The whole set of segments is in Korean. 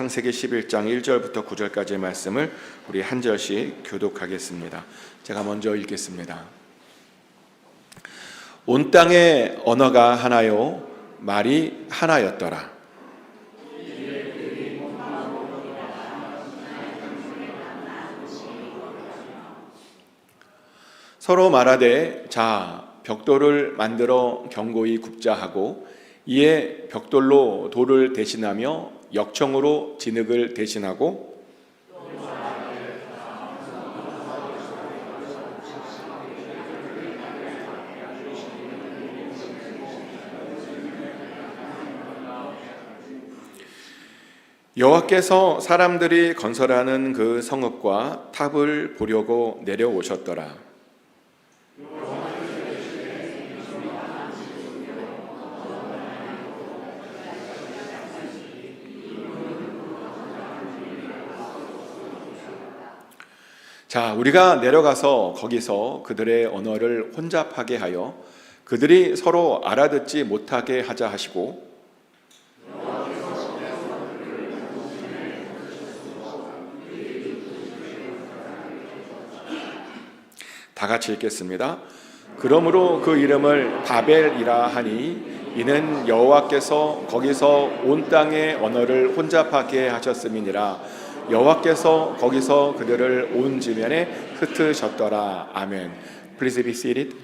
창세기 11장 1절부터 9절까지의 말씀을 우리 한 절씩 교독하겠습니다. 제가 먼저 읽겠습니다. 온 땅의 언어가 하나요, 말이 하나였더라. 서로 말하되 자 벽돌을 만들어 견고히 굽자 하고 이에 벽돌로 돌을 대신하며 역청으로 진흙을 대신하고 여호와께서 사람들이 건설하는 그 성읍과 탑을 보려고 내려오셨더라. 자, 우리가 내려가서 거기서 그들의 언어를 혼잡하게 하여 그들이 서로 알아듣지 못하게 하자 하시고 다 같이 읽겠습니다. 그러므로 그 이름을 바벨이라 하니 이는 여호와께서 거기서 온 땅의 언어를 혼잡하게 하셨음이니라. 여호와께서 거기서 그들을 온 지면에 흩으셨더라. 아멘. Please be seated.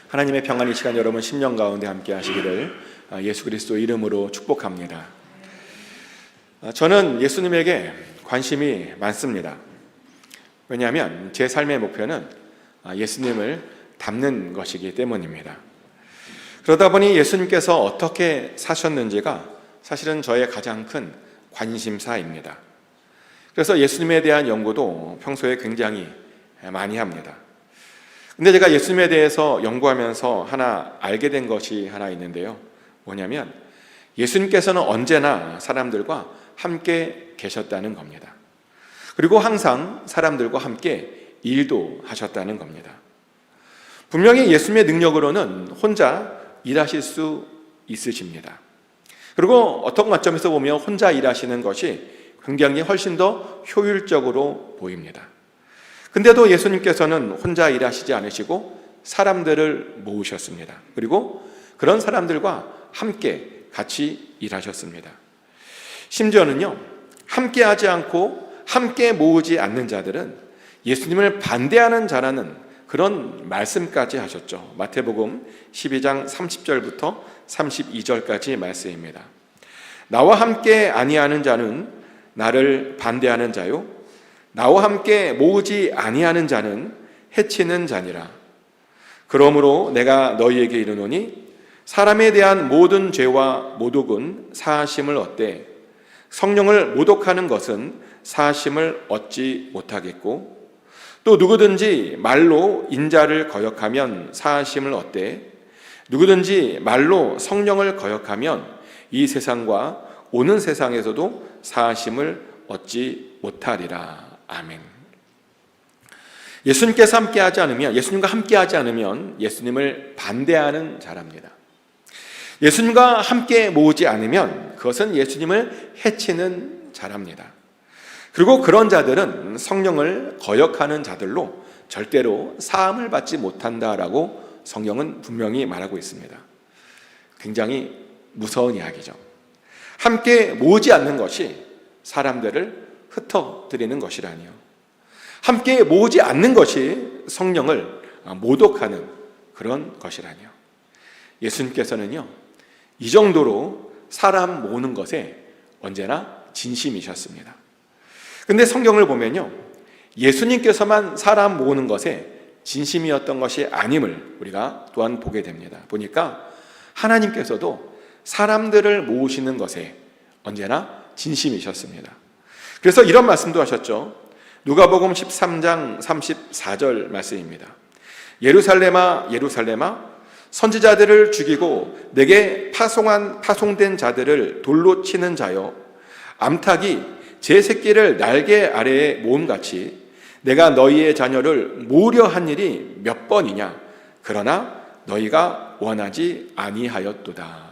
하나님의 평안이 시간 여러분 심령 가운데 함께 하시기를 예수 그리스도 이름으로 축복합니다. 저는 예수님에게 관심이 많습니다. 왜냐하면 제 삶의 목표는 예수님을 닮는 것이기 때문입니다. 그러다 보니 예수님께서 어떻게 사셨는지가 사실은 저의 가장 큰 관심사입니다. 그래서 예수님에 대한 연구도 평소에 굉장히 많이 합니다. 근데 제가 예수님에 대해서 연구하면서 하나 알게 된 것이 하나 있는데요. 뭐냐면 예수님께서는 언제나 사람들과 함께 계셨다는 겁니다. 그리고 항상 사람들과 함께 일도 하셨다는 겁니다. 분명히 예수님의 능력으로는 혼자 일하실 수 있으십니다. 그리고 어떤 관점에서 보면 혼자 일하시는 것이 굉장히 훨씬 더 효율적으로 보입니다. 근데도 예수님께서는 혼자 일하시지 않으시고 사람들을 모으셨습니다. 그리고 그런 사람들과 함께 같이 일하셨습니다. 심지어는요, 함께 하지 않고 함께 모으지 않는 자들은 예수님을 반대하는 자라는 그런 말씀까지 하셨죠. 마태복음 12장 30절부터 32절까지 말씀입니다. 나와 함께 아니하는 자는 나를 반대하는 자요, 나와 함께 모으지 아니하는 자는 해치는 자니라. 그러므로 내가 너희에게 이르노니 사람에 대한 모든 죄와 모독은 사하심을 얻되 성령을 모독하는 것은 사하심을 얻지 못하겠고 또 누구든지 말로 인자를 거역하면 사하심을 얻되 누구든지 말로 성령을 거역하면 이 세상과 오는 세상에서도 사하심을 얻지 못하리라. 아멘. 예수님께서 함께하지 않으면, 예수님과 함께하지 않으면 예수님을 반대하는 자랍니다. 예수님과 함께 모으지 않으면 그것은 예수님을 해치는 자랍니다. 그리고 그런 자들은 성령을 거역하는 자들로 절대로 사함을 받지 못한다라고 성경은 분명히 말하고 있습니다. 굉장히 무서운 이야기죠. 함께 모으지 않는 것이 사람들을 흩어뜨리는 것이라니요. 함께 모으지 않는 것이 성령을 모독하는 그런 것이라니요. 예수님께서는요, 이 정도로 사람 모으는 것에 언제나 진심이셨습니다. 근데 성경을 보면요, 예수님께서만 사람 모으는 것에 진심이었던 것이 아님을 우리가 또한 보게 됩니다. 보니까 하나님께서도 사람들을 모으시는 것에 언제나 진심이셨습니다. 그래서 이런 말씀도 하셨죠. 누가복음 13장 34절 말씀입니다. 예루살렘아 예루살렘아 선지자들을 죽이고 내게 파송된 자들을 돌로 치는 자여, 암탉이 제 새끼를 날개 아래에 모음같이 내가 너희의 자녀를 모으려 한 일이 몇 번이냐. 그러나 너희가 원하지 아니하였도다.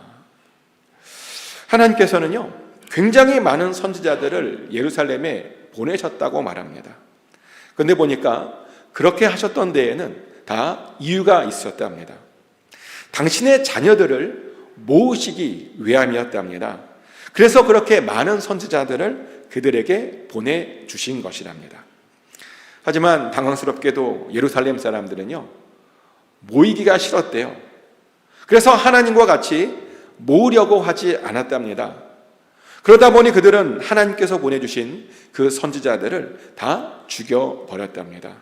하나님께서는요, 굉장히 많은 선지자들을 예루살렘에 보내셨다고 말합니다. 그런데 보니까 그렇게 하셨던 데에는 다 이유가 있었답니다. 당신의 자녀들을 모으시기 위함이었답니다. 그래서 그렇게 많은 선지자들을 그들에게 보내주신 것이랍니다. 하지만 당황스럽게도 예루살렘 사람들은요, 모이기가 싫었대요. 그래서 하나님과 같이 모으려고 하지 않았답니다. 그러다 보니 그들은 하나님께서 보내주신 그 선지자들을 다 죽여버렸답니다.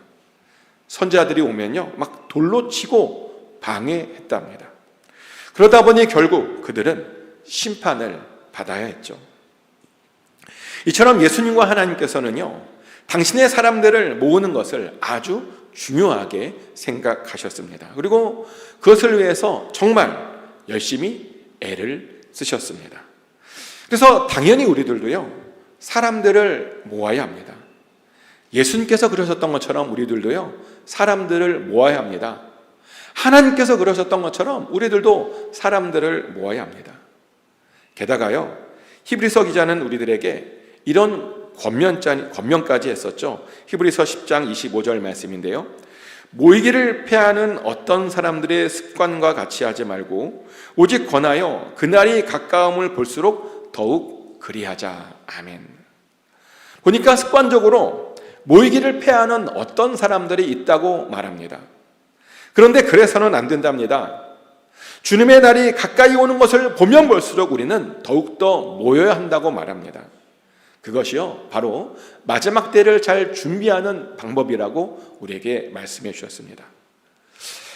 선지자들이 오면요, 막 돌로 치고 방해했답니다. 그러다 보니 결국 그들은 심판을 받아야 했죠. 이처럼 예수님과 하나님께서는요, 당신의 사람들을 모으는 것을 아주 중요하게 생각하셨습니다. 그리고 그것을 위해서 정말 열심히 애를 쓰셨습니다. 그래서 당연히 우리들도요, 사람들을 모아야 합니다. 예수님께서 그러셨던 것처럼 우리들도요, 사람들을 모아야 합니다. 하나님께서 그러셨던 것처럼 우리들도 사람들을 모아야 합니다. 게다가요, 히브리서 기자는 우리들에게 이런 권면까지 했었죠. 히브리서 10장 25절 말씀인데요, 모이기를 패하는 어떤 사람들의 습관과 같이 하지 말고 오직 권하여 그날이 가까움을 볼수록 더욱 그리하자. 아멘. 보니까 습관적으로 모이기를 패하는 어떤 사람들이 있다고 말합니다. 그런데 그래서는 안 된답니다. 주님의 날이 가까이 오는 것을 보면 볼수록 우리는 더욱더 모여야 한다고 말합니다. 그것이요, 바로 마지막 때를 잘 준비하는 방법이라고 우리에게 말씀해 주셨습니다.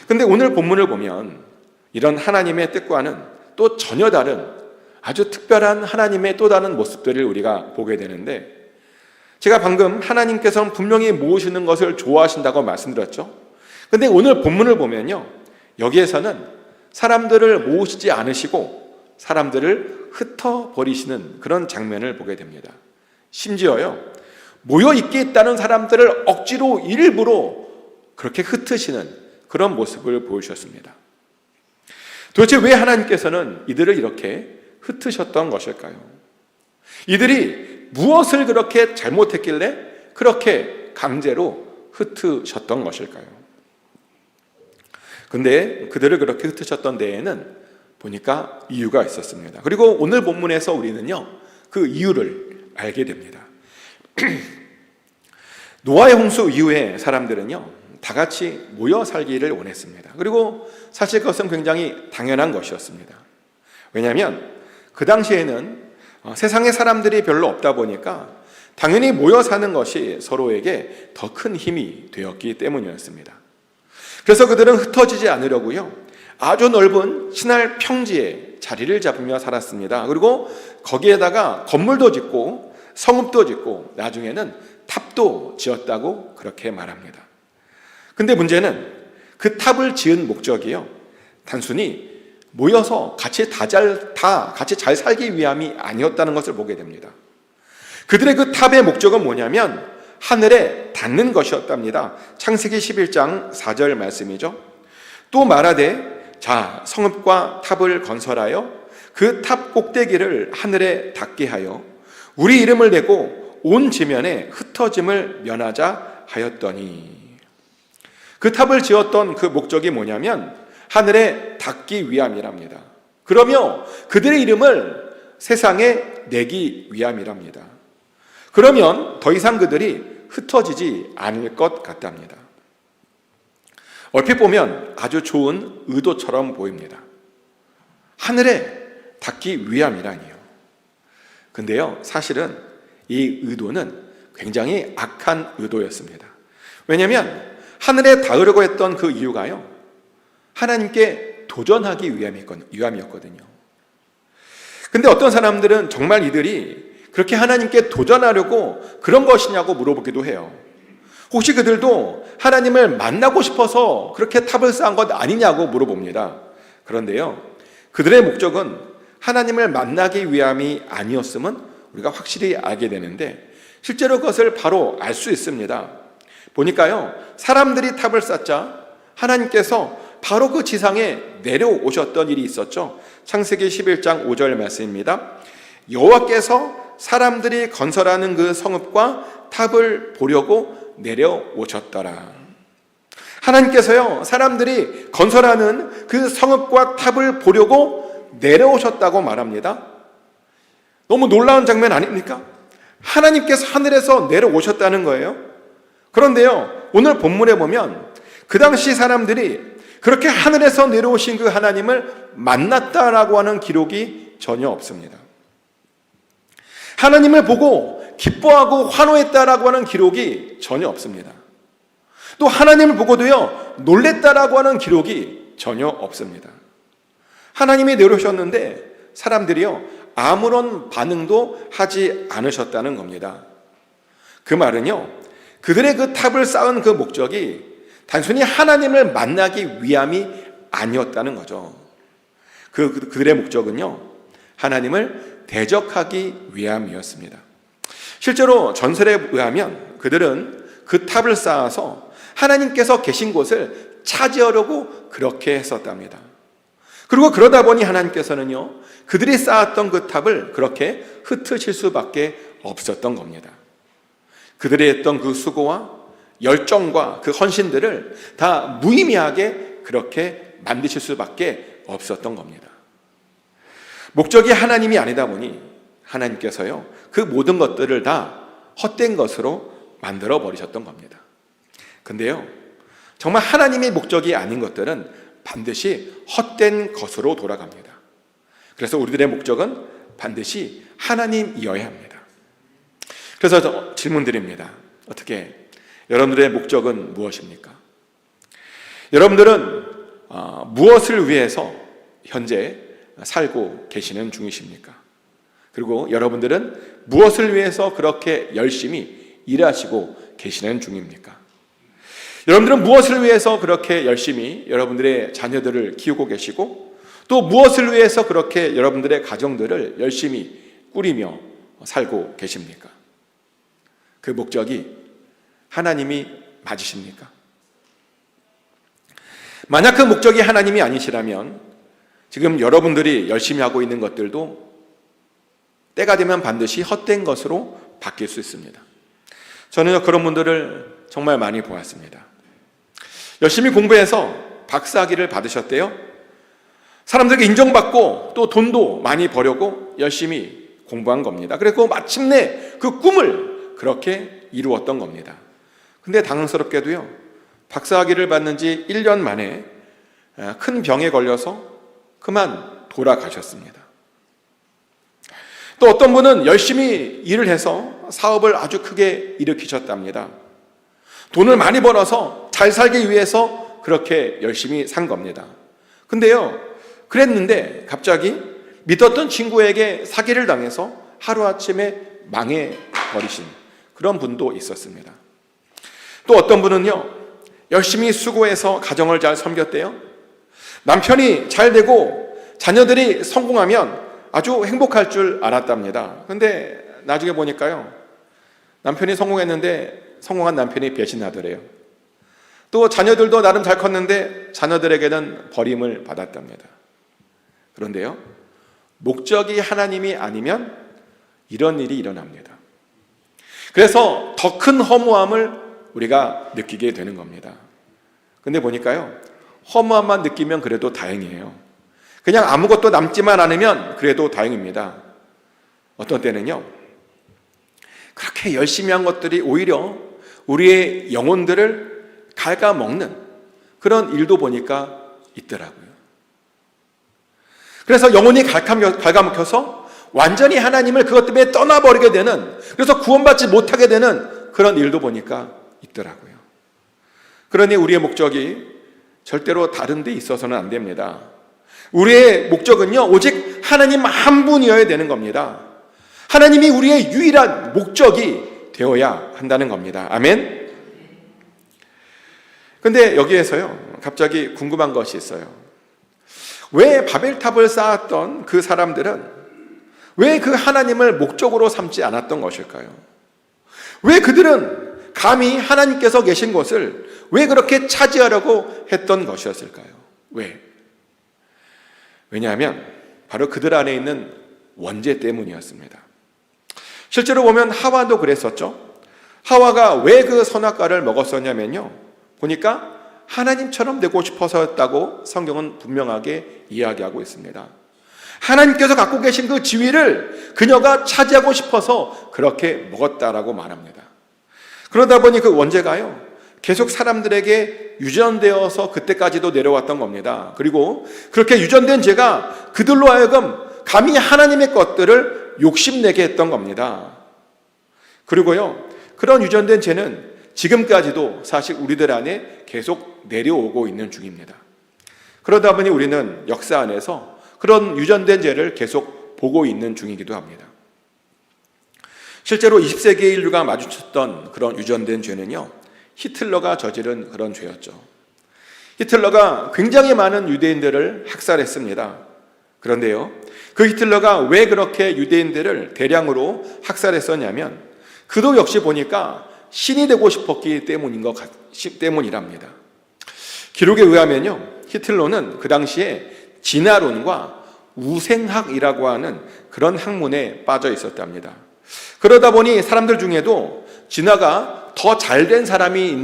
그런데 오늘 본문을 보면 이런 하나님의 뜻과는 또 전혀 다른 아주 특별한 하나님의 또 다른 모습들을 우리가 보게 되는데, 제가 방금 하나님께서는 분명히 모으시는 것을 좋아하신다고 말씀드렸죠. 그런데 오늘 본문을 보면요, 여기에서는 사람들을 모으시지 않으시고 사람들을 흩어버리시는 그런 장면을 보게 됩니다. 심지어요, 모여 있겠다는 사람들을 억지로 일부러 그렇게 흩으시는 그런 모습을 보여주셨습니다. 도대체 왜 하나님께서는 이들을 이렇게 흩으셨던 것일까요? 이들이 무엇을 그렇게 잘못했길래 그렇게 강제로 흩으셨던 것일까요? 근데 그들을 그렇게 흩으셨던 데에는 보니까 이유가 있었습니다. 그리고 오늘 본문에서 우리는요, 그 이유를 알게 됩니다. 노아의 홍수 이후에 사람들은요, 다 같이 모여 살기를 원했습니다. 그리고 사실 그것은 굉장히 당연한 것이었습니다. 왜냐하면 그 당시에는 세상에 사람들이 별로 없다 보니까 당연히 모여 사는 것이 서로에게 더 큰 힘이 되었기 때문이었습니다. 그래서 그들은 흩어지지 않으려고요, 아주 넓은 신할 평지에 자리를 잡으며 살았습니다. 그리고 거기에다가 건물도 짓고 성읍도 짓고 나중에는 탑도 지었다고 그렇게 말합니다. 근데 문제는 그 탑을 지은 목적이요, 단순히 모여서 같이 잘 살기 위함이 아니었다는 것을 보게 됩니다. 그들의 그 탑의 목적은 뭐냐면 하늘에 닿는 것이었답니다. 창세기 11장 4절 말씀이죠. 또 말하되 자, 성읍과 탑을 건설하여 그 탑 꼭대기를 하늘에 닿게 하여 우리 이름을 내고 온 지면에 흩어짐을 면하자 하였더니, 그 탑을 지었던 그 목적이 뭐냐면 하늘에 닿기 위함이랍니다. 그러며 그들의 이름을 세상에 내기 위함이랍니다. 그러면 더 이상 그들이 흩어지지 않을 것 같답니다. 얼핏 보면 아주 좋은 의도처럼 보입니다. 하늘에 닿기 위함이라니요. 근데요, 사실은 이 의도는 굉장히 악한 의도였습니다. 왜냐하면 하늘에 닿으려고 했던 그 이유가요, 하나님께 도전하기 위함이었거든요. 근데 어떤 사람들은 정말 이들이 그렇게 하나님께 도전하려고 그런 것이냐고 물어보기도 해요. 혹시 그들도 하나님을 만나고 싶어서 그렇게 탑을 쌓은 것 아니냐고 물어봅니다. 그런데요, 그들의 목적은 하나님을 만나기 위함이 아니었음은 우리가 확실히 알게 되는데, 실제로 그것을 바로 알 수 있습니다. 보니까요, 사람들이 탑을 쌓자 하나님께서 바로 그 지상에 내려오셨던 일이 있었죠. 창세기 11장 5절 말씀입니다. 여호와께서 사람들이 건설하는 그 성읍과 탑을 보려고 내려오셨더라. 하나님께서요, 사람들이 건설하는 그 성읍과 탑을 보려고 내려오셨다고 말합니다. 너무 놀라운 장면 아닙니까? 하나님께서 하늘에서 내려오셨다는 거예요. 그런데요, 오늘 본문에 보면 그 당시 사람들이 그렇게 하늘에서 내려오신 그 하나님을 만났다라고 하는 기록이 전혀 없습니다. 하나님을 보고 기뻐하고 환호했다라고 하는 기록이 전혀 없습니다. 또 하나님을 보고도요, 놀랬다라고 하는 기록이 전혀 없습니다. 하나님이 내려오셨는데 사람들이요, 아무런 반응도 하지 않으셨다는 겁니다. 그 말은요, 그들의 그 탑을 쌓은 그 목적이 단순히 하나님을 만나기 위함이 아니었다는 거죠. 그들의 목적은요, 하나님을 대적하기 위함이었습니다. 실제로 전설에 의하면 그들은 그 탑을 쌓아서 하나님께서 계신 곳을 차지하려고 그렇게 했었답니다. 그리고 그러다 보니 하나님께서는요, 그들이 쌓았던 그 탑을 그렇게 흩으실 수밖에 없었던 겁니다. 그들이 했던 그 수고와 열정과 그 헌신들을 다 무의미하게 그렇게 만드실 수밖에 없었던 겁니다. 목적이 하나님이 아니다 보니 하나님께서요, 그 모든 것들을 다 헛된 것으로 만들어 버리셨던 겁니다. 근데요, 정말 하나님의 목적이 아닌 것들은 반드시 헛된 것으로 돌아갑니다. 그래서 우리들의 목적은 반드시 하나님이어야 합니다. 그래서 질문 드립니다. 어떻게? 여러분들의 목적은 무엇입니까? 여러분들은 무엇을 위해서 현재 살고 계시는 중이십니까? 그리고 여러분들은 무엇을 위해서 그렇게 열심히 일하시고 계시는 중입니까? 여러분들은 무엇을 위해서 그렇게 열심히 여러분들의 자녀들을 키우고 계시고, 또 무엇을 위해서 그렇게 여러분들의 가정들을 열심히 꾸리며 살고 계십니까? 그 목적이 하나님이 맞으십니까? 만약 그 목적이 하나님이 아니시라면 지금 여러분들이 열심히 하고 있는 것들도 때가 되면 반드시 헛된 것으로 바뀔 수 있습니다. 저는 그런 분들을 정말 많이 보았습니다. 열심히 공부해서 박사학위를 받으셨대요. 사람들에게 인정받고 또 돈도 많이 벌려고 열심히 공부한 겁니다. 그리고 마침내 그 꿈을 그렇게 이루었던 겁니다. 근데 당황스럽게도요, 박사학위를 받는 지 1년 만에 큰 병에 걸려서 그만 돌아가셨습니다. 또 어떤 분은 열심히 일을 해서 사업을 아주 크게 일으키셨답니다. 돈을 많이 벌어서 잘 살기 위해서 그렇게 열심히 산 겁니다. 근데요, 갑자기 믿었던 친구에게 사기를 당해서 하루아침에 망해버리신 그런 분도 있었습니다. 또 어떤 분은요, 열심히 수고해서 가정을 잘 섬겼대요. 남편이 잘 되고 자녀들이 성공하면 아주 행복할 줄 알았답니다. 근데 나중에 보니까요, 남편이 성공했는데 성공한 남편이 배신하더래요. 또 자녀들도 나름 잘 컸는데 자녀들에게는 버림을 받았답니다. 그런데요, 목적이 하나님이 아니면 이런 일이 일어납니다. 그래서 더 큰 허무함을 우리가 느끼게 되는 겁니다. 근데 보니까요, 허무함만 느끼면 그래도 다행이에요. 그냥 아무것도 남지만 않으면 그래도 다행입니다. 어떤 때는요, 그렇게 열심히 한 것들이 오히려 우리의 영혼들을 갉아먹는 그런 일도 보니까 있더라고요. 그래서 영혼이 갉아먹혀서 완전히 하나님을 그것 때문에 떠나버리게 되는, 그래서 구원받지 못하게 되는 그런 일도 보니까 있더라고요. 그러니 우리의 목적이 절대로 다른 데 있어서는 안 됩니다. 우리의 목적은요, 오직 하나님 한 분이어야 되는 겁니다. 하나님이 우리의 유일한 목적이 되어야 한다는 겁니다. 아멘? 근데 여기에서요, 갑자기 궁금한 것이 있어요. 왜 바벨탑을 쌓았던 그 사람들은 왜 그 하나님을 목적으로 삼지 않았던 것일까요? 왜 그들은 감히 하나님께서 계신 곳을 왜 그렇게 차지하려고 했던 것이었을까요? 왜? 왜냐하면 바로 그들 안에 있는 원죄 때문이었습니다. 실제로 보면 하와도 그랬었죠. 하와가 왜 그 선악과를 먹었었냐면요, 보니까 하나님처럼 되고 싶어서였다고 성경은 분명하게 이야기하고 있습니다. 하나님께서 갖고 계신 그 지위를 그녀가 차지하고 싶어서 그렇게 먹었다라고 말합니다. 그러다 보니 그 원죄가요, 계속 사람들에게 유전되어서 그때까지도 내려왔던 겁니다. 그리고 그렇게 유전된 죄가 그들로 하여금 감히 하나님의 것들을 욕심내게 했던 겁니다. 그리고요, 그런 유전된 죄는 지금까지도 사실 우리들 안에 계속 내려오고 있는 중입니다. 그러다 보니 우리는 역사 안에서 그런 유전된 죄를 계속 보고 있는 중이기도 합니다. 실제로 20세기의 인류가 마주쳤던 그런 유전된 죄는요, 히틀러가 저지른 그런 죄였죠. 히틀러가 굉장히 많은 유대인들을 학살했습니다. 그런데요, 그 히틀러가 왜 그렇게 유대인들을 대량으로 학살했었냐면 그도 역시 보니까 신이 되고 싶었기 때문이랍니다. 기록에 의하면요, 히틀러는 그 당시에 진화론과 우생학이라고 하는 그런 학문에 빠져 있었답니다. 그러다 보니 사람들 중에도 진화가 더 잘된 사람이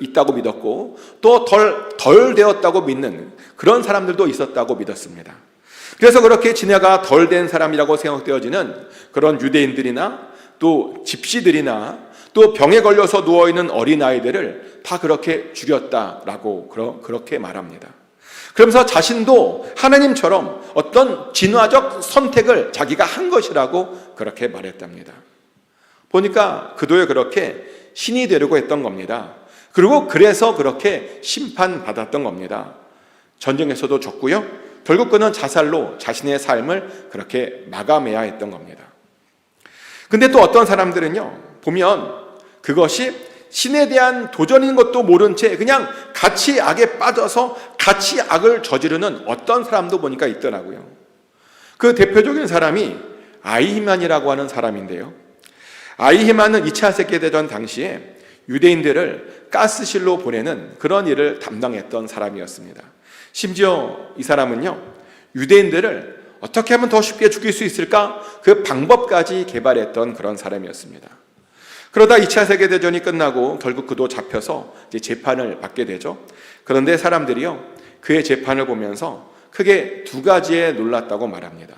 있다고 믿었고 또 덜 되었다고 믿는 그런 사람들도 있었다고 믿었습니다. 그래서 그렇게 진화가 덜 된 사람이라고 생각되어지는 그런 유대인들이나 또 집시들이나 또 병에 걸려서 누워있는 어린아이들을 다 그렇게 죽였다라고 그렇게 말합니다. 그러면서 자신도 하나님처럼 어떤 진화적 선택을 자기가 한 것이라고 그렇게 말했답니다. 보니까 그도에 그렇게 신이 되려고 했던 겁니다. 그리고 그래서 그렇게 심판받았던 겁니다. 전쟁에서도 졌고요, 결국 그는 자살로 자신의 삶을 그렇게 마감해야 했던 겁니다. 근데 또 어떤 사람들은요, 보면 그것이 신에 대한 도전인 것도 모른 채 그냥 같이 악에 빠져서 같이 악을 저지르는 어떤 사람도 보니까 있더라고요. 그 대표적인 사람이 아이히만이라고 하는 사람인데요, 아이히만은 2차 세계대전 당시에 유대인들을 가스실로 보내는 그런 일을 담당했던 사람이었습니다. 심지어 이 사람은요, 유대인들을 어떻게 하면 더 쉽게 죽일 수 있을까? 그 방법까지 개발했던 그런 사람이었습니다. 그러다 2차 세계대전이 끝나고 결국 그도 잡혀서 이제 재판을 받게 되죠. 그런데 사람들이요, 그의 재판을 보면서 크게 두 가지에 놀랐다고 말합니다.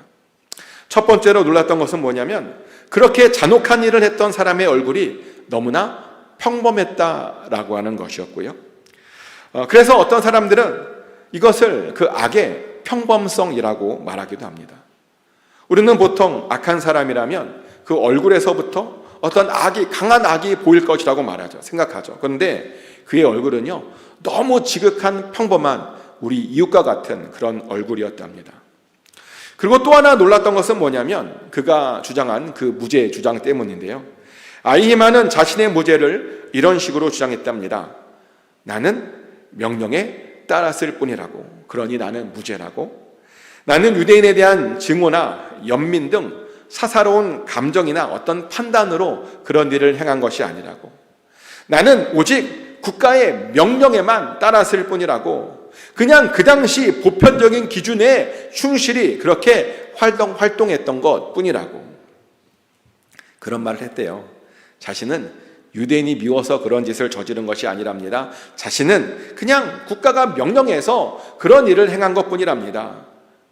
첫 번째로 놀랐던 것은 뭐냐면 그렇게 잔혹한 일을 했던 사람의 얼굴이 너무나 평범했다라고 하는 것이었고요. 그래서 어떤 사람들은 이것을 그 악의 평범성이라고 말하기도 합니다. 우리는 보통 악한 사람이라면 그 얼굴에서부터 어떤 강한 악이 보일 것이라고 생각하죠. 그런데 그의 얼굴은요, 너무 지극한 평범한 우리 이웃과 같은 그런 얼굴이었답니다. 그리고 또 하나 놀랐던 것은 뭐냐면 그가 주장한 그 무죄 주장 때문인데요, 아이히만은 자신의 무죄를 이런 식으로 주장했답니다. 나는 명령에 따랐을 뿐이라고, 그러니 나는 무죄라고, 나는 유대인에 대한 증오나 연민 등 사사로운 감정이나 어떤 판단으로 그런 일을 행한 것이 아니라고, 나는 오직 국가의 명령에만 따랐을 뿐이라고, 그냥 그 당시 보편적인 기준에 충실히 그렇게 활동했던 것 뿐이라고 그런 말을 했대요. 자신은 유대인이 미워서 그런 짓을 저지른 것이 아니랍니다. 자신은 그냥 국가가 명령해서 그런 일을 행한 것뿐이랍니다.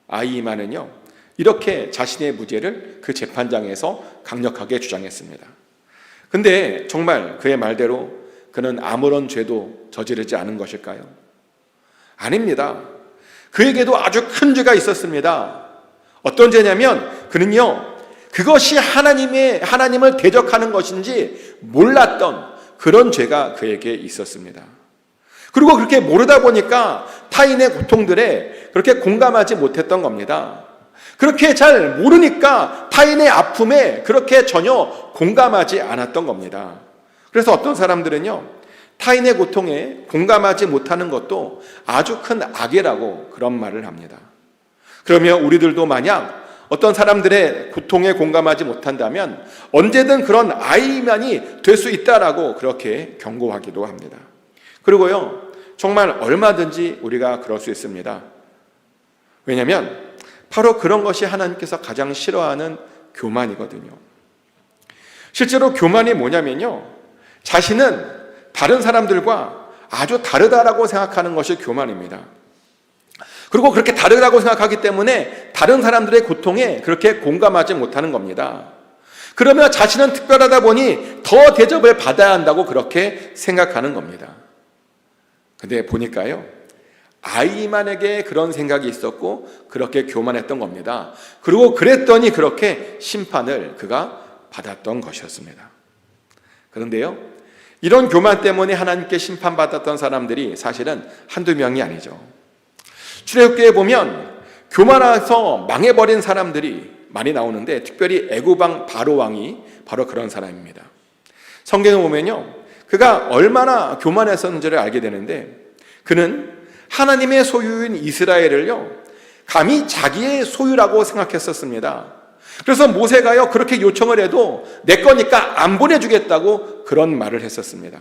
아이히만은요, 이렇게 자신의 무죄를 그 재판장에서 강력하게 주장했습니다. 근데 정말 그의 말대로 그는 아무런 죄도 저지르지 않은 것일까요? 아닙니다. 그에게도 아주 큰 죄가 있었습니다. 어떤 죄냐면 그는요, 그것이 하나님을 대적하는 것인지 몰랐던 그런 죄가 그에게 있었습니다. 그리고 그렇게 모르다 보니까 타인의 고통들에 그렇게 공감하지 못했던 겁니다. 그렇게 잘 모르니까 타인의 아픔에 그렇게 전혀 공감하지 않았던 겁니다. 그래서 어떤 사람들은요, 타인의 고통에 공감하지 못하는 것도 아주 큰 악이라고 그런 말을 합니다. 그러면 우리들도 만약 어떤 사람들의 고통에 공감하지 못한다면 언제든 그런 아이만이 될 수 있다라고 그렇게 경고하기도 합니다. 그리고요, 정말 얼마든지 우리가 그럴 수 있습니다. 왜냐하면 바로 그런 것이 하나님께서 가장 싫어하는 교만이거든요. 실제로 교만이 뭐냐면요, 자신은 다른 사람들과 아주 다르다라고 생각하는 것이 교만입니다. 그리고 그렇게 다르다고 생각하기 때문에 다른 사람들의 고통에 그렇게 공감하지 못하는 겁니다. 그러면 자신은 특별하다 보니 더 대접을 받아야 한다고 그렇게 생각하는 겁니다. 근데 보니까요, 아이만에게 그런 생각이 있었고 그렇게 교만했던 겁니다. 그리고 그랬더니 그렇게 심판을 그가 받았던 것이었습니다. 그런데요, 이런 교만 때문에 하나님께 심판받았던 사람들이 사실은 한두 명이 아니죠. 출애굽기에 보면 교만해서 망해버린 사람들이 많이 나오는데, 특별히 애굽 왕 바로 왕이 바로 그런 사람입니다. 성경에 보면요, 그가 얼마나 교만했었는지를 알게 되는데, 그는 하나님의 소유인 이스라엘을요, 감히 자기의 소유라고 생각했었습니다. 그래서 모세가요, 그렇게 요청을 해도 내 거니까 안 보내주겠다고 그런 말을 했었습니다.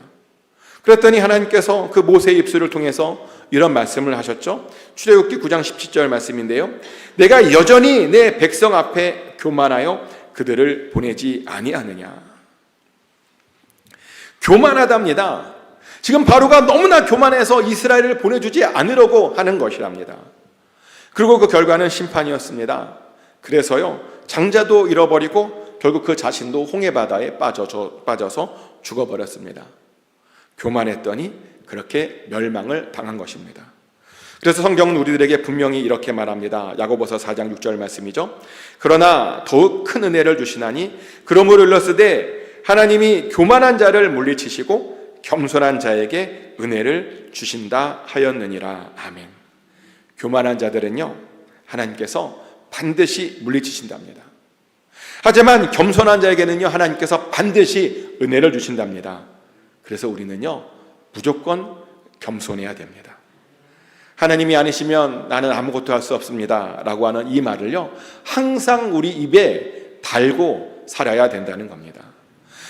그랬더니 하나님께서 그 모세의 입술을 통해서 이런 말씀을 하셨죠. 출애굽기 9장 17절 말씀인데요, 내가 여전히 내 백성 앞에 교만하여 그들을 보내지 아니하느냐. 교만하답니다. 지금 바로가 너무나 교만해서 이스라엘을 보내주지 않으려고 하는 것이랍니다. 그리고 그 결과는 심판이었습니다. 그래서요, 장자도 잃어버리고 결국 그 자신도 홍해바다에 빠져서 죽어버렸습니다. 교만했더니 그렇게 멸망을 당한 것입니다. 그래서 성경은 우리들에게 분명히 이렇게 말합니다. 야고보서 4장 6절 말씀이죠. 그러나 더욱 큰 은혜를 주시나니 그러므로 일렀으되 하나님이 교만한 자를 물리치시고 겸손한 자에게 은혜를 주신다 하였느니라. 아멘. 교만한 자들은요, 하나님께서 반드시 물리치신답니다. 하지만 겸손한 자에게는요, 하나님께서 반드시 은혜를 주신답니다. 그래서 우리는요, 무조건 겸손해야 됩니다. 하나님이 아니시면 나는 아무것도 할 수 없습니다 라고 하는 이 말을요, 항상 우리 입에 달고 살아야 된다는 겁니다.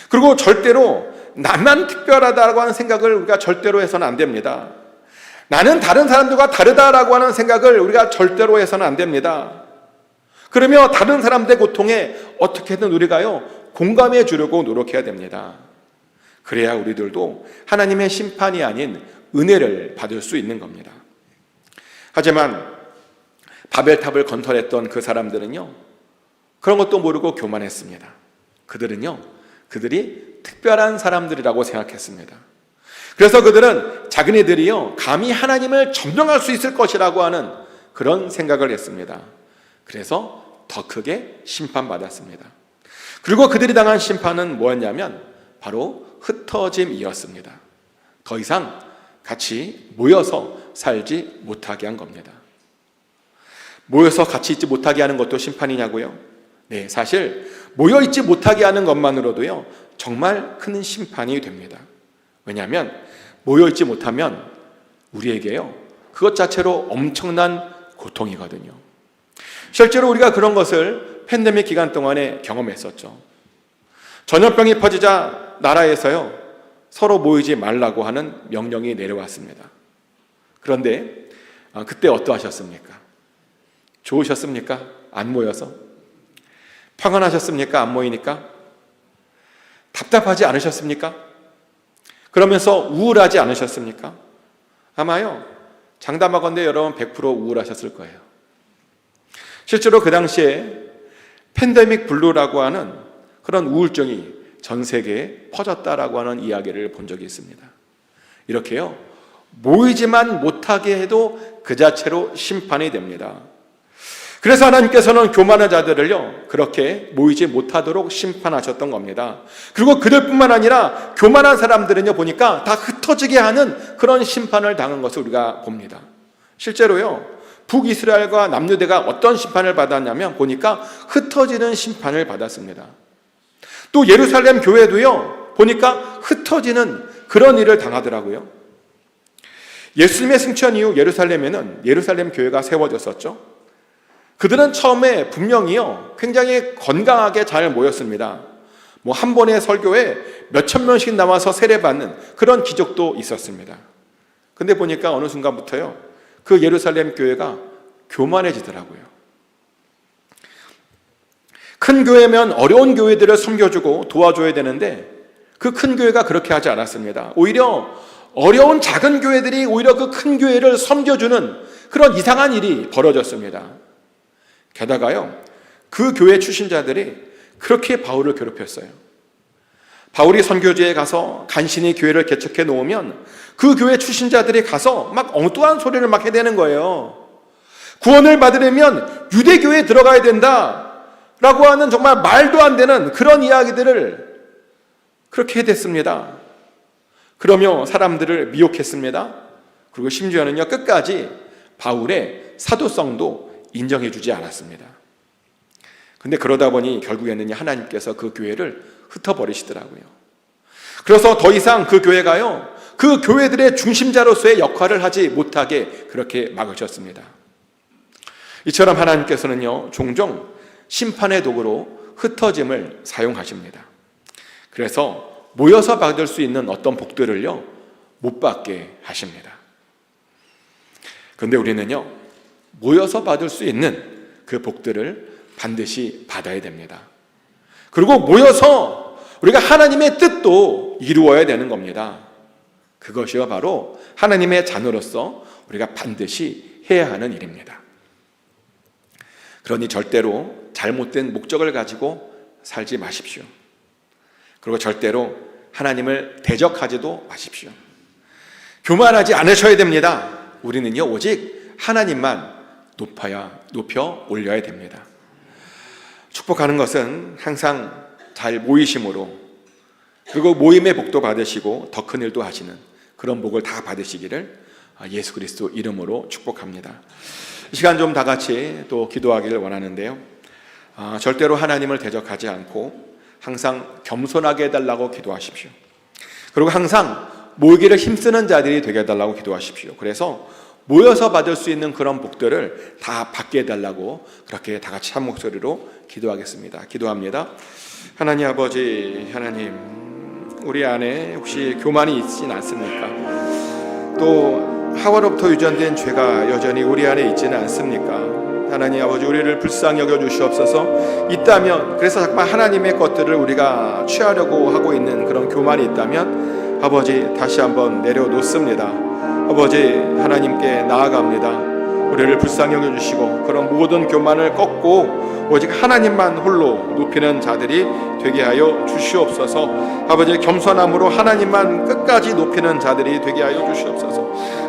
그리고 절대로 나만 특별하다고 하는 생각을 우리가 절대로 해서는 안 됩니다. 나는 다른 사람들과 다르다라고 하는 생각을 우리가 절대로 해서는 안 됩니다. 그러며 다른 사람들의 고통에 어떻게든 우리가요, 공감해 주려고 노력해야 됩니다. 그래야 우리들도 하나님의 심판이 아닌 은혜를 받을 수 있는 겁니다. 하지만 바벨탑을 건설했던 그 사람들은요, 그런 것도 모르고 교만했습니다. 그들이 특별한 사람들이라고 생각했습니다. 그래서 그들은 자기네들이요, 감히 하나님을 점령할 수 있을 것이라고 하는 그런 생각을 했습니다. 그래서 더 크게 심판받았습니다. 그리고 그들이 당한 심판은 뭐였냐면 바로 흩어짐이었습니다. 더 이상 같이 모여서 살지 못하게 한 겁니다. 모여서 같이 있지 못하게 하는 것도 심판이냐고요? 네, 사실 모여있지 못하게 하는 것만으로도요, 정말 큰 심판이 됩니다. 왜냐하면 모여있지 못하면 우리에게요, 그것 자체로 엄청난 고통이거든요. 실제로 우리가 그런 것을 팬데믹 기간 동안에 경험했었죠. 전염병이 퍼지자 나라에서요, 서로 모이지 말라고 하는 명령이 내려왔습니다. 그런데 그때 어떠하셨습니까? 좋으셨습니까? 안 모여서? 평안하셨습니까? 안 모이니까? 답답하지 않으셨습니까? 그러면서 우울하지 않으셨습니까? 아마요, 장담하건대 여러분 100% 우울하셨을 거예요. 실제로 그 당시에 팬데믹 블루라고 하는 그런 우울증이 전 세계에 퍼졌다라고 하는 이야기를 본 적이 있습니다. 이렇게요, 모이지만 못하게 해도 그 자체로 심판이 됩니다. 그래서 하나님께서는 교만한 자들을요, 그렇게 모이지 못하도록 심판하셨던 겁니다. 그리고 그들뿐만 아니라 교만한 사람들은요, 보니까 다 흩어지게 하는 그런 심판을 당한 것을 우리가 봅니다. 실제로요, 북이스라엘과 남유대가 어떤 심판을 받았냐면 보니까 흩어지는 심판을 받았습니다. 또 예루살렘 교회도요, 보니까 흩어지는 그런 일을 당하더라고요. 예수님의 승천 이후 예루살렘에는 예루살렘 교회가 세워졌었죠. 그들은 처음에 분명히요, 굉장히 건강하게 잘 모였습니다. 뭐 한 번의 설교에 몇천 명씩 나와서 세례받는 그런 기적도 있었습니다. 근데 보니까 어느 순간부터요, 그 예루살렘 교회가 교만해지더라고요. 큰 교회면 어려운 교회들을 섬겨주고 도와줘야 되는데 그 큰 교회가 그렇게 하지 않았습니다. 오히려 어려운 작은 교회들이 오히려 그 큰 교회를 섬겨주는 그런 이상한 일이 벌어졌습니다. 게다가요, 그 교회 출신자들이 그렇게 바울을 괴롭혔어요. 바울이 선교지에 가서 간신히 교회를 개척해 놓으면 그 교회 출신자들이 가서 막 엉뚱한 소리를 막 해대는 거예요. 구원을 받으려면 유대교회에 들어가야 된다 라고 하는 정말 말도 안 되는 그런 이야기들을 그렇게 해댔습니다. 그러며 사람들을 미혹했습니다. 그리고 심지어는요, 끝까지 바울의 사도성도 인정해 주지 않았습니다. 근데 그러다 보니 결국에는 하나님께서 그 교회를 흩어버리시더라고요. 그래서 더 이상 그 교회가요, 그 교회들의 중심자로서의 역할을 하지 못하게 그렇게 막으셨습니다. 이처럼 하나님께서는요, 종종 심판의 도구로 흩어짐을 사용하십니다. 그래서 모여서 받을 수 있는 어떤 복들을요, 못 받게 하십니다. 그런데 우리는요, 모여서 받을 수 있는 그 복들을 반드시 받아야 됩니다. 그리고 모여서 우리가 하나님의 뜻도 이루어야 되는 겁니다. 그것이요, 바로 하나님의 자녀로서 우리가 반드시 해야 하는 일입니다. 그러니 절대로 잘못된 목적을 가지고 살지 마십시오. 그리고 절대로 하나님을 대적하지도 마십시오. 교만하지 않으셔야 됩니다. 우리는요, 오직 하나님만 높여 올려야 됩니다. 축복하는 것은 항상 잘 모이심으로, 그리고 모임의 복도 받으시고 더 큰 일도 하시는 그런 복을 다 받으시기를 예수 그리스도 이름으로 축복합니다. 이 시간 좀 다 같이 또 기도하기를 원하는데요, 절대로 하나님을 대적하지 않고 항상 겸손하게 해달라고 기도하십시오. 그리고 항상 모이기를 힘쓰는 자들이 되게 해달라고 기도하십시오. 그래서 모여서 받을 수 있는 그런 복들을 다 받게 해달라고 그렇게 다 같이 한 목소리로 기도하겠습니다. 기도합니다. 하나님 아버지, 하나님, 우리 안에 혹시 교만이 있진 않습니까? 또 하와로부터 유전된 죄가 여전히 우리 안에 있지는 않습니까? 하나님 아버지, 우리를 불쌍히 여겨주시옵소서. 있다면, 그래서 정말 하나님의 것들을 우리가 취하려고 하고 있는 그런 교만이 있다면 아버지, 다시 한번 내려놓습니다. 아버지, 하나님께 나아갑니다. 우리를 불쌍히 여겨주시고 그런 모든 교만을 꺾고 오직 하나님만 홀로 높이는 자들이 되게 하여 주시옵소서. 아버지, 겸손함으로 하나님만 끝까지 높이는 자들이 되게 하여 주시옵소서.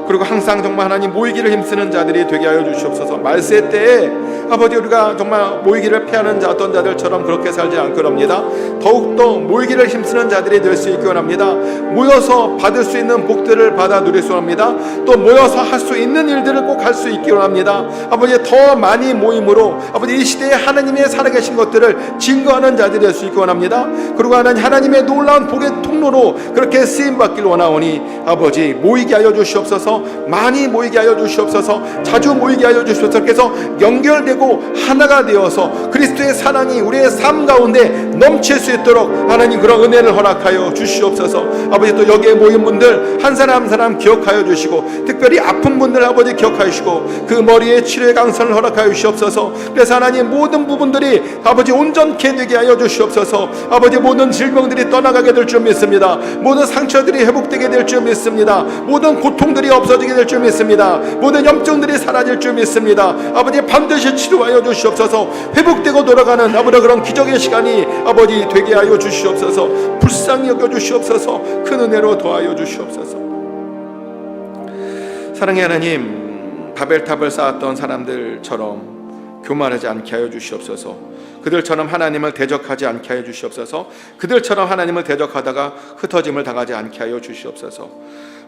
그리고 항상 정말 하나님 모이기를 힘쓰는 자들이 되게 하여 주시옵소서. 말세 때에 아버지, 우리가 정말 모이기를 피하는 자, 어떤 자들처럼 그렇게 살지 않기 원합니다. 더욱더 모이기를 힘쓰는 자들이 될 수 있기 원합니다. 모여서 받을 수 있는 복들을 받아 누릴 수 합니다. 또 모여서 할 수 있는 일들을 꼭 할 수 있기 원합니다. 아버지, 더 많이 모임으로 아버지, 이 시대에 하나님의 살아계신 것들을 증거하는 자들이 될 수 있기 원합니다. 그리고 하나님의 놀라운 복의 통로로 그렇게 쓰임받기를 원하오니 아버지, 모이게 하여 주시옵소서. 많이 모이게 하여 주시옵소서. 자주 모이게 하여 주시옵소서. 그래서 연결되고 하나가 되어서 그리스도의 사랑이 우리의 삶 가운데 넘칠 수 있도록 하나님 그런 은혜를 허락하여 주시옵소서. 아버지, 또 여기에 모인 분들 한 사람 한 사람 기억하여 주시고, 특별히 아픈 분들 아버지 기억하여 주시고 그 머리에 치료의 강선을 허락하여 주시옵소서. 그래서 하나님 모든 부분들이 아버지 온전케 되게 하여 주시옵소서. 아버지, 모든 질병들이 떠나가게 될 줄 믿습니다. 모든 상처들이 회복되게 될 줄 믿습니다. 모든 고통들이 없어지게 될 줄 믿습니다. 모든 염증들이 사라질 줄 믿습니다. 아버지, 반드시 치료하여 주시옵소서. 회복되고 돌아가는 아버지 그런 기적의 시간이 아버지 되게 하여 주시옵소서. 불쌍히 여겨 주시옵소서. 큰 은혜로 더하여 주시옵소서. 사랑의 하나님, 바벨탑을 쌓았던 사람들처럼 교만하지 않게 하여 주시옵소서. 그들처럼 하나님을 대적하지 않게 하여 주시옵소서. 그들처럼 하나님을 대적하다가 흩어짐을 당하지 않게 하여 주시옵소서.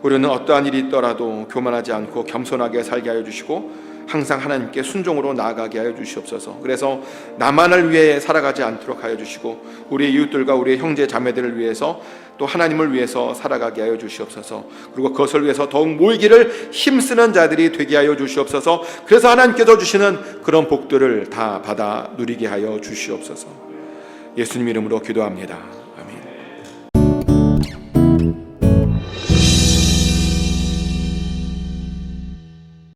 우리는 어떠한 일이 있더라도 교만하지 않고 겸손하게 살게 하여 주시고 항상 하나님께 순종으로 나아가게 하여 주시옵소서. 그래서 나만을 위해 살아가지 않도록 하여 주시고 우리의 이웃들과 우리의 형제 자매들을 위해서 또 하나님을 위해서 살아가게 하여 주시옵소서. 그리고 그것을 위해서 더욱 모이기를 힘쓰는 자들이 되게 하여 주시옵소서. 그래서 하나님께서 주시는 그런 복들을 다 받아 누리게 하여 주시옵소서. 예수님 이름으로 기도합니다.